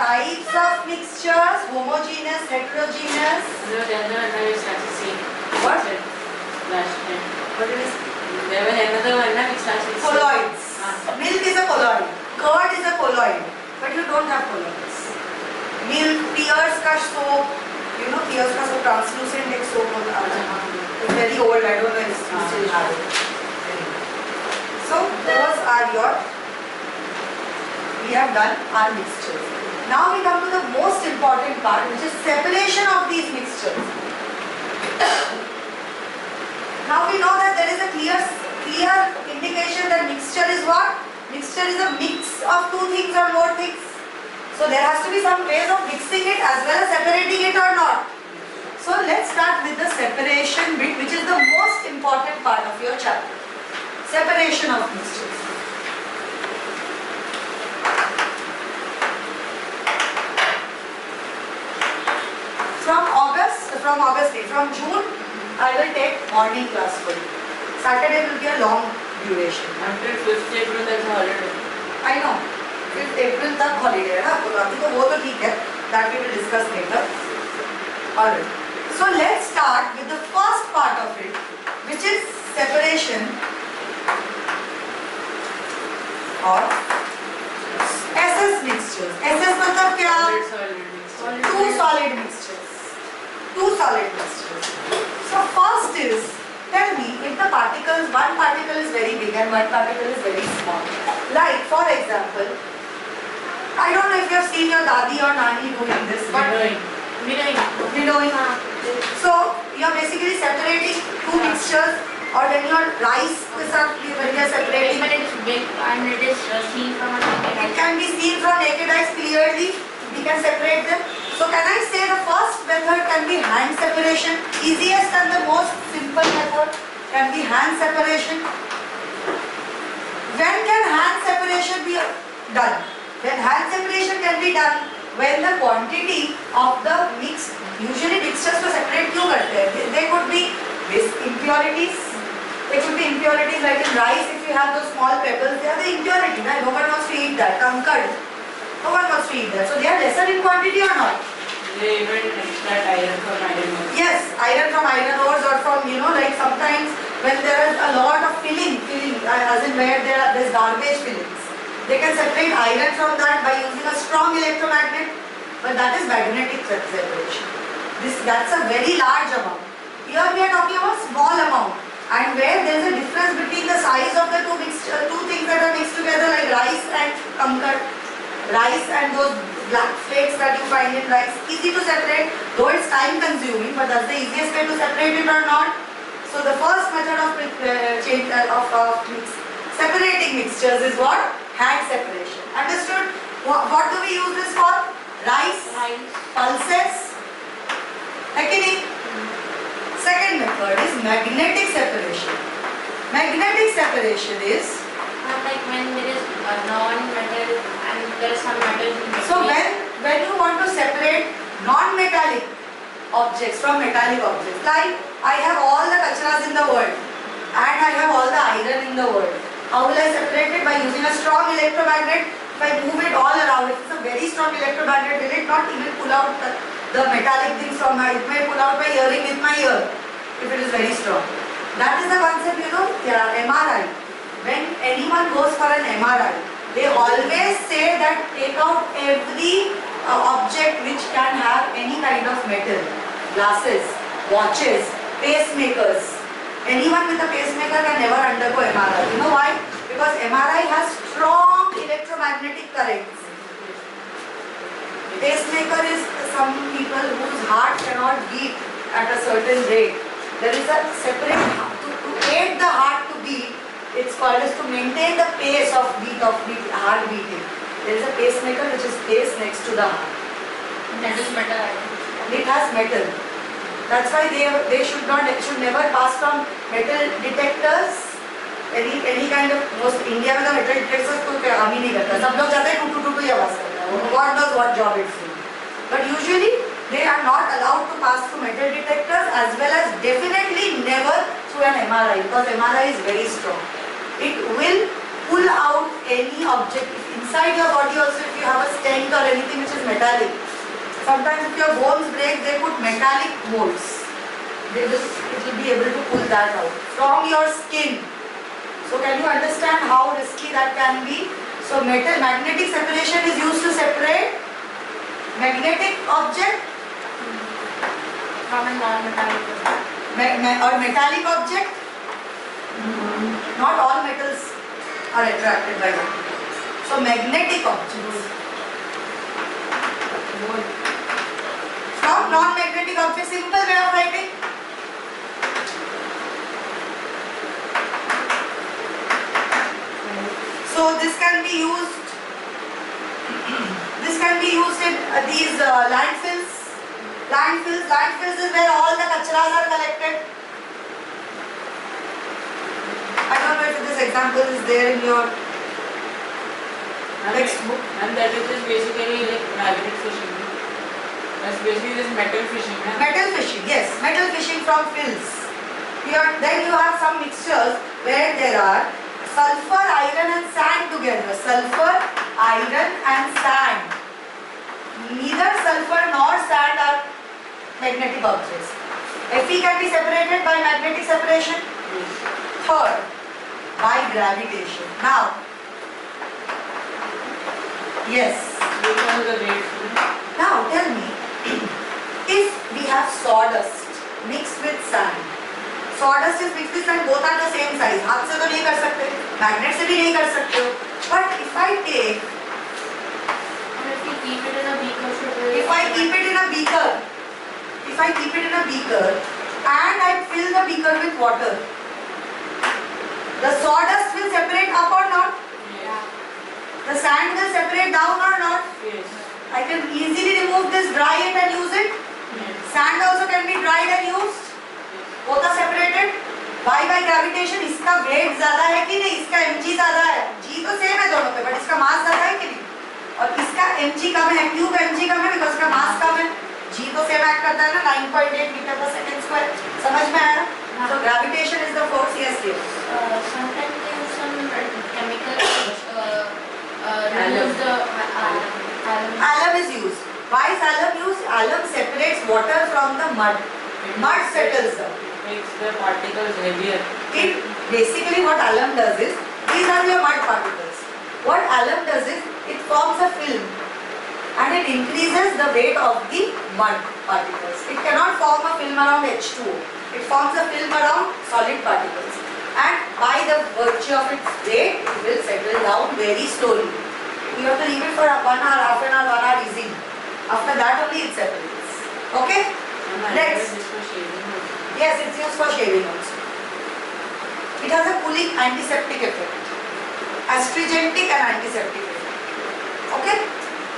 types of mixtures, homogeneous, heterogeneous. No, the other one I started seeing. What? Last time. What is it? There was another one that we started seeing. Colloids. Milk is a colloid. Curd is a colloid. But you don't have colloids. Milk, tears ka soap. You know, tears ka soap, translucent एक soap होता है. It's very old. I don't know if you still have it. So those are your. We have done our mixtures. Now we come to the most important part, which is separation of these mixtures. Now we know that there is a clear indication that mixture is what? Mixture is a mix of two things or more things. So there has to be some ways of mixing it as well as separating it or not. So let's start with the separation bit, which is the most important part of your chapter. Separation of mixtures. From June, I will take morning class for you. Saturday will be a long duration. Until 5th April there's a holiday. I know. 5th April तक holiday है ना, अभी तो वो तो ठीक है. That we will discuss later. Alright. So let's start with the first part of it, which is separation of SS mixtures. SS मतलब क्या? Two solid mixtures. Two solid mixtures. So first is, tell me if the particles, one particle is very big and one particle is very small. Like for example, I don't know if you have seen your dadi or nani doing this. Winnowing. So you are basically separating two mixtures, or when your rice is up, when you are separating. But it is big and it is seen from a naked eye. It can be seen from naked eyes clearly. We can separate them. So can I say the first method can be hand separation? Easiest and the most simple method can be hand separation. When can hand separation be done? When hand separation can be done when the quantity of the mix, usually mixtures को separate क्यों करते हैं? They could be impurities. They could be impurities like in rice. If you have those small pebbles, they are the impurity. Right? No one wants to eat that. Conquered. No one wants to eat that. So they are lesser in quantity or not? They even extract iron from iron ore. Yes, iron from iron ores or from, like sometimes when there is a lot of filling, as in where there's garbage fillings. They can separate iron from that by using a strong electromagnet, but that is magnetic separation. That's a very large amount. Here we are talking about small amount, and where there is a difference between the size of the two things that are mixed together, like rice and conquered. Rice and those black flakes that you find in rice, easy to separate, though it's time consuming, but that's the easiest way to separate it or not. So the first method of separating mixtures is what? Hand separation. Understood? What do we use this for? Rice, pulses. Second method is magnetic separation. Magnetic separation is Like when there is a non-metal and there is some metal. So when you want to separate non-metallic objects from metallic objects, like I have all the kachras in the world and I have all the iron in the world. How will I separate it? By using a strong electromagnet. If I move it all around, if it's a very strong electromagnet, will it not even pull out the metallic things from my, it may pull out my earring with my ear if it is very strong. That is the concept, MRI. When anyone goes for an MRI, they always say that take out every object which can have any kind of metal. Glasses, watches, pacemakers. Anyone with a pacemaker can never undergo MRI. You know why? Because MRI has strong electromagnetic currents. Pacemaker is some people whose heart cannot beat at a certain rate. There is a separate, to aid the heart to beat, it's called as to maintain the pace of heart beating. There is a pacemaker which is placed next to the heart. That is metal. It has metal. That's why they should never pass from metal detectors. Any kind of, most India में तो metal detectors को काम ही नहीं करता. सब लोग जाते हैं टू ही आवाज करता है. God knows what job it's doing. But usually they are not allowed to pass through metal detectors, as well as definitely never through an MRI, because MRI is very strong. It will pull out any object. If inside your body also, if you have a stent or anything which is metallic, sometimes if your bones break, they put metallic molds. It will be able to pull that out from your skin. So can you understand how risky that can be? So magnetic separation is used to separate magnetic object from a non-metallic object. or metallic object. Not all metals are attracted by magnetic. So magnetic objects. From non-magnetic objects, simple way of writing. So this can be used. This can be used in these landfills. Landfills is where all the kacharas are collected. I don't know if this example is there in your textbook. And that is just basically like magnet fishing. That's basically just metal fishing. Huh? Metal fishing, yes, metal fishing from fills. Then you have some mixtures where there are sulfur, iron and sand together. Sulfur, iron and sand. Neither sulfur nor sand are magnetic objects. Fe can be separated by magnetic separation. Yes. Third, by gravitation. Now, yes. Which one is the rate? Now tell me, if we have sawdust mixed with sand, sawdust is mixed with sand, both are the same size. हाथ से तो नहीं कर सकते, magnet से भी नहीं कर सकते हो. But if I take, And if you keep it in a beaker, if I keep it in a beaker, and I fill the beaker with water, the sawdust will separate up or not? Yes. The sand will separate down or not? Yes. I can easily remove this, dry it and use it. Yes. Sand also can be dried and used. Both are separated. Why by gravitation? इसका weight ज़्यादा है कि नहीं? इसका mg ज़्यादा है. g तो same है दोनों पे, but इसका mass ज़्यादा है कि नहीं? और इसका mg कम है, क्यों mg कम है? Because इसका mass कम है. g तो same act करता है ना, 9.8 meter per second square. समझ में आया? So gravitation is the force. Yes, dear. sometimes they use some chemical which removes the alum. Alum is used. Why is alum used? Alum separates water from the mud. Mud settles down. Makes the particles heavier. It basically what alum does is, these are your mud particles. What alum does is, it forms a film and it increases the weight of the mud particles. It cannot form a film around H2O. It forms a film around solid particles. And by the virtue of its weight, it will settle down very slowly. You have to leave it for 1 hour, half an hour, 1 hour easy. After that only it separates. Okay? Next. This for shaving also. Yes, it's used for shaving also. It has a cooling antiseptic effect, astringenic and antiseptic effect. Okay?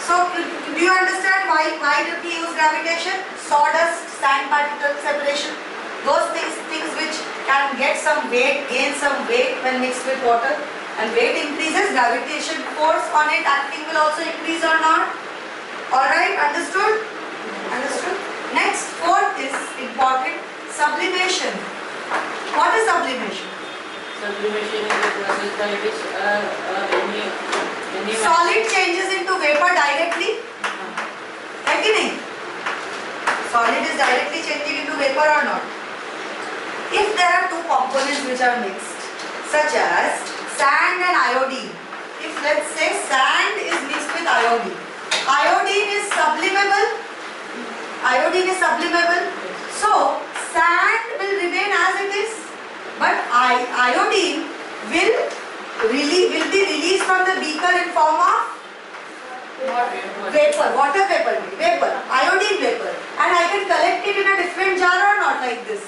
So, do you understand why did we use gravitation? Sawdust, sand particle separation, those things which can get some weight, gain some weight when mixed with water, and weight increases, gravitation force on it acting will also increase or not. Alright, understood? Understood? Next, fourth is important, sublimation. What is sublimation? Sublimation is the process by which any Solid changes into vapor directly. है कि नहीं? Solid is directly changing into vapor or not? If there are two components which are mixed, such as sand and iodine. If let's say sand is mixed with iodine. Iodine is sublimable. Iodine is sublimable. So sand will remain as it is, but iodine will be released from the beaker in form of vapor, water vapor, iodine vapor, and I can collect it in a different jar or not, like this.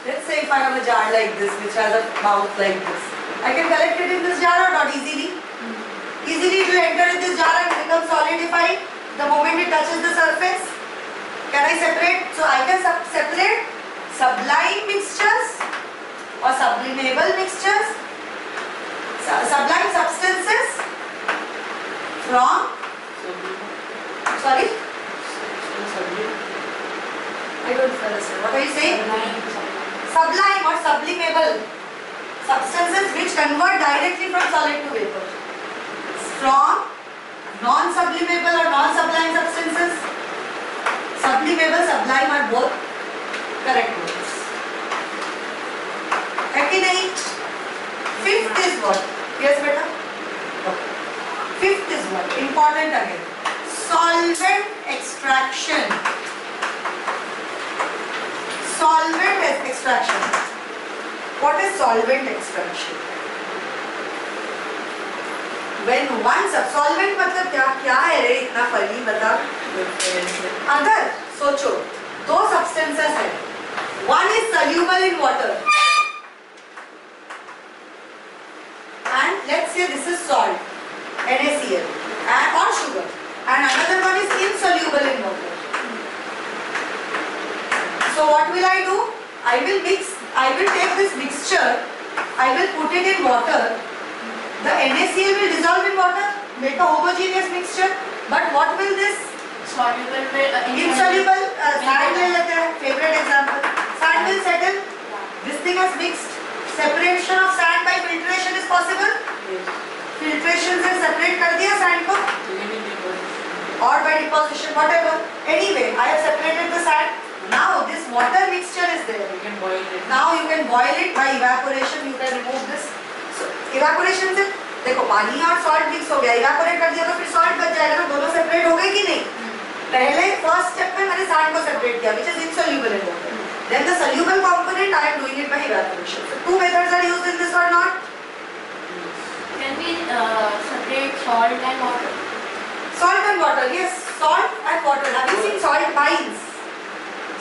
Let's say if I have a jar like this which has a mouth like this, I can collect it in this jar or not easily? Easily it will enter in this jar and become solidified the moment it touches the surface. Can I separate? So I can separate sublime mixtures or sublimable mixtures, sublime substances from, sorry? I don't understand. What are you saying? Sublime or sublimable? Substances which convert directly from solid to vapor. Strong, non-sublimable or non-sublime substances. Sublimable, sublime are both correct words. है कि नहीं? Fifth is what? Yes, beta? Okay. Fifth is what? Important again. Solvent extraction. Solvent extraction. What is solvent extraction? When one solvent मतलब क्या है रे इतना फली बता? अगर सोचो दो substances है. One is soluble in water. And let's say this is salt, NaCl, and or sugar, and another one is insoluble in water. So what will I do? I will take this mixture, I will put it in water. The NaCl will dissolve in water, make a homogeneous mixture. But what will this? Soluble में Insoluble. Sand ले लेते हैं. Favorite example. Sand will settle. This thing has mixed. Separation of sand by filtration is possible. Filtration से separate कर दिया sand को. Or by deposition, whatever. Anyway, I have separated the sand. Now this water mixture is there. You can boil it. Now you can boil it by evaporation. You can remove this. So evaporation से देखो पानी और salt mix हो गया. Evaporate कर दिया तो फिर salt बच जाएगा ना. दोनों separate हो गए कि नहीं? पहले first step में मैंने sand को separate किया, which is insoluble in water. Then the soluble component I am doing it by evaporation. So two methods are used in this or not? Can we separate salt and water? Salt and water, yes. Salt and water. Have you seen salt mines?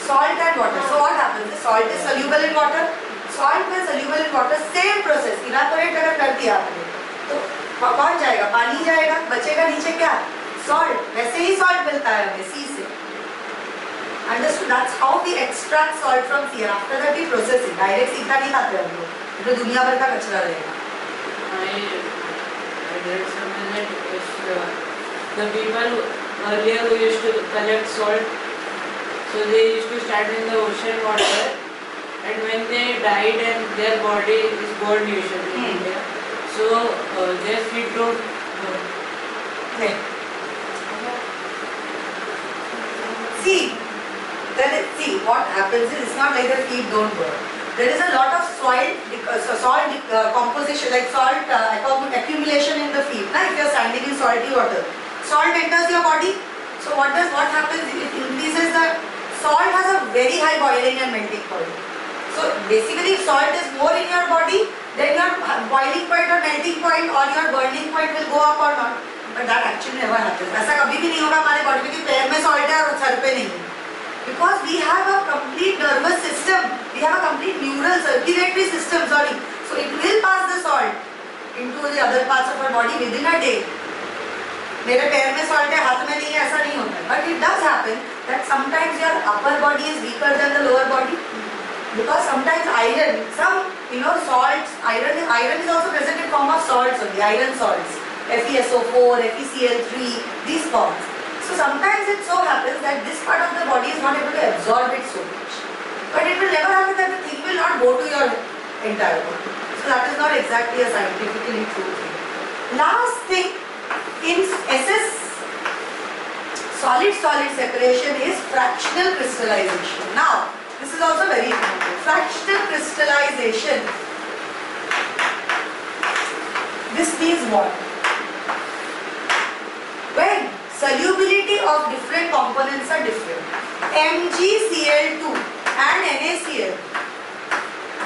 Salt and water. So what happens? The salt is soluble in water. Salt में soluble in water. Same process. Evaporate अगर कर दिया आपने, तो कौन जाएगा? पानी जाएगा. बचेगा नीचे क्या? Salt. वैसे ही salt मिलता है हमें sea से. Understood? That's how we extract salt from sea. After that we process it. Direct सीधा नहीं खाते हम लोग. तो दुनिया भर का कचरा रहेगा. I read somewhere that if the people earlier who used to collect salt, so they used to start in the ocean water, and when they died and their body is burned usually in India, so their feet don't burn. नहीं. See what happens is it's not like the feet don't burn. There is a lot of salt composition, like salt accumulation in the feet. Now, if you are standing in salty water, salt enters your body. So what happens? It increases the salt has a very high boiling and melting point. So basically, if salt is more in your body, then your boiling point or melting point or your burning point will go up or not. But that actually never happens. ऐसा कभी भी नहीं होगा हमारे body में कि पैर में सॉल्ट है और सर पे नहीं है. Because we have a complete nervous system, we have a complete neural circulatory system, sorry. So it will pass the salt into the other parts of our body within a day. मेरे पैर में salt है, हाथ में नहीं है, ऐसा नहीं होता. But it does happen that sometimes your upper body is weaker than the lower body. Because sometimes iron, salts, iron is also present in form of salts only, iron salts. FeSO4, FeCl3, these forms. So sometimes it so happens that this part of the body is not able to absorb it so much. But it will never happen that the thing will not go to your entire body. So that is not exactly a scientifically true thing. Last thing, in SS, solid-solid separation is fractional crystallization. Now, this is also very important. Fractional crystallization. This means what? When solubility of different components are different. MgCl2 and NaCl.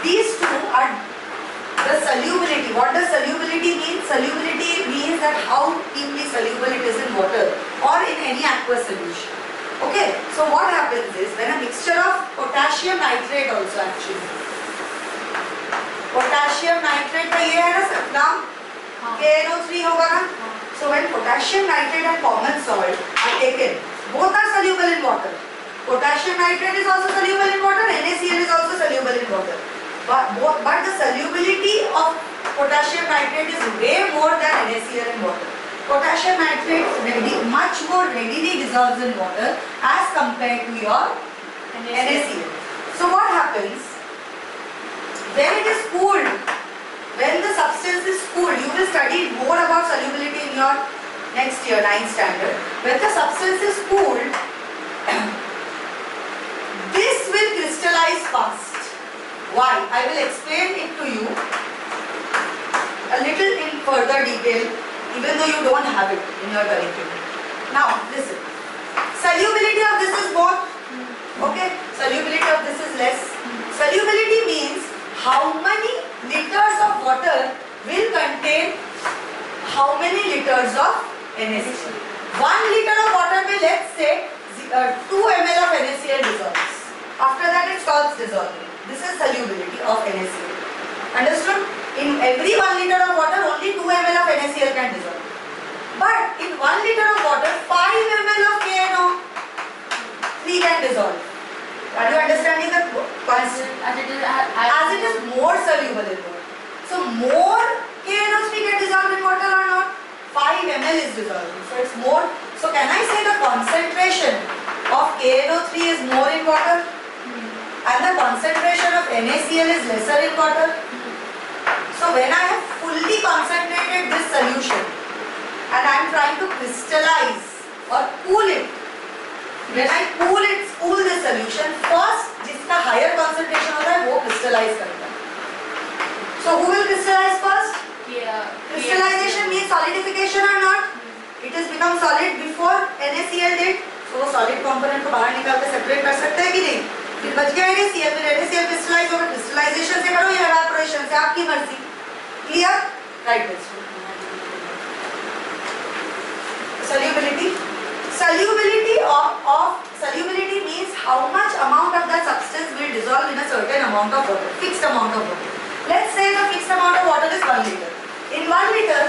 These two are the solubility. What does solubility mean? Solubility means that how deeply soluble it is in water or in any aqueous solution. Okay, so what happens is when a mixture of potassium nitrate also actually. Potassium nitrate का ये है ना सब नाम KNO3 होगा ना. So when potassium nitrate and common salt are taken, both are soluble in water. Potassium nitrate is also soluble in water, NaCl is also soluble in water. But the solubility of potassium nitrate is way more than NaCl in water. Potassium nitrate much more readily dissolves in water as compared to your NaCl. So what happens? When it is cooled, when the substance is cooled, you will study more about solubility in your next year, 9th standard. When the substance is cooled, this will crystallize fast. Why? I will explain it to you a little in further detail, even though you don't have it in your curriculum. Now, listen. Solubility of this is more. Okay? Solubility of this is less. Solubility means how many liters of water will contain how many liters of NaCl. 1 liter of water will, let's say, 2 ml of NaCl dissolves. After that it stops dissolving. This is solubility of NaCl. Understood? In every 1 liter of water, only 2 ml of NaCl can dissolve. But in 1 liter of water, 5 ml of KNO3 can dissolve. Are you understanding the concept? As As it is more soluble in water. So more KNO3 get dissolved in water or not? 5 ml is dissolving. So it's more. So can I say the concentration of KNO3 is more in water? And the concentration of NaCl is lesser in water? So when I have fully concentrated this solution and I am trying to crystallize or cool it, when I cool this solution, first जिसका higher concentration होता है वो crystallize करता है. So who will crystallize first? Crystallization means solidification or not? It has become solid before NaCl did. So वो solid component को बाहर निकाल के separate कर सकते हैं कि नहीं? फिर बच गया NaCl, फिर NaCl crystallize होगा. Crystallization से करो या evaporation से, आपकी मर्जी. Clear? Right. Solubility. Solubility means how much amount of that substance will dissolve in a certain amount of water, fixed amount of water. Let's say the fixed amount of water is 1 liter. In 1 liter,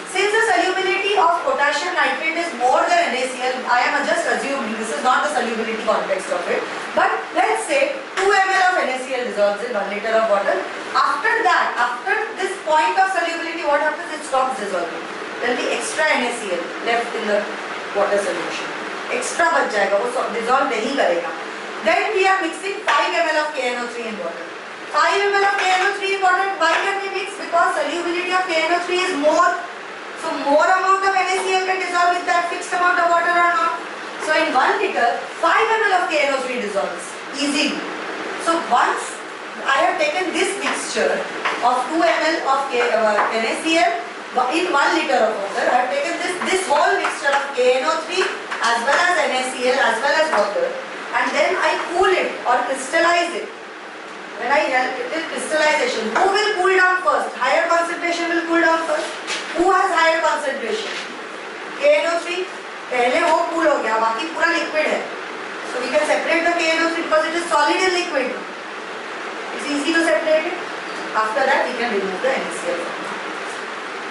since the solubility of potassium nitrate is more than NaCl, I am just assuming, this is not the solubility context of it, but let's say 2 ml of NaCl dissolves in 1 liter of water. After that, after this point of solubility, what happens? It stops dissolving. There will be extra NaCl left in the water solution. Extra बच जाएगा, वो dissolve नहीं करेगा. Then we are mixing 5 ml of KNO3 in water. 5 ml of KNO3 in water. Why can we mix? Because solubility of KNO3 is more. So more amount of NaCl can dissolve with that fixed amount of water or not. So in 1 liter, 5 ml of KNO3 dissolves easily. So once I have taken this mixture of 2 ml of NaCl in 1 liter of water, I have taken this whole mixture of KNO3 as well as NaCl as well as water, and then I cool it or crystallize it. When I help it in crystallization, who will cool down first? Higher concentration will cool down first. Who has higher concentration? KNO3. पहले वो cool हो गया, बाकी पूरा liquid है. So we can separate the KNO3 because it is solid and liquid. It's easy to separate it. After that, we can remove the NaCl.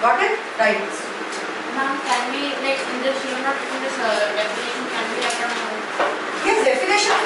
Got it? Right. Ma'am, can we, like in this, you are not in this definition, can we write down? Yes, definition